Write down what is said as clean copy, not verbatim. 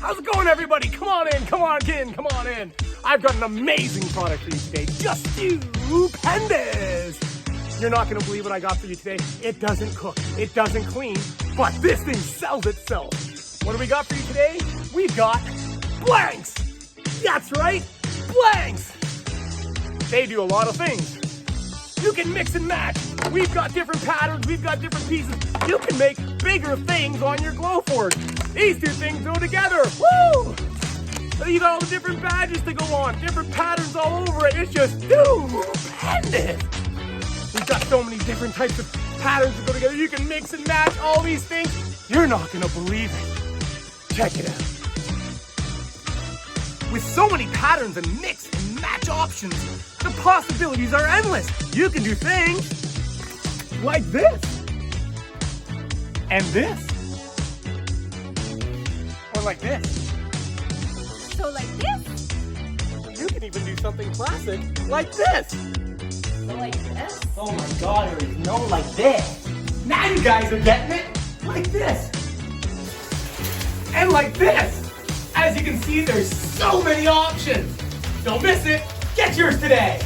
How's it going, everybody? Come on in, come on in, come on in. I've got an amazing product for you today. Just stupendous. You're not gonna believe what I got for you today. It doesn't cook, it doesn't clean, but this thing sells itself. What do we got for you today? We've got blanks. That's right, blanks. They do a lot of things. You can mix and match. We've got different patterns, we've got different pieces. You can make bigger things on your glowforge. These two things go together. Woo! You got all the different badges to go on, different patterns all over it. It's just stupendous. We've got so many different types of patterns to go together. You can mix and match all these things. You're not gonna believe it. Check it out. With so many patterns and mix and match options, the possibilities are endless. You can do things like this, and this, or like this. So like this? You can even do something classic like this. So like this? Oh my God, there is no like this. Now you guys are getting it. Like this. And like this. As you can see, there's so many options. Don't miss it. Get yours today.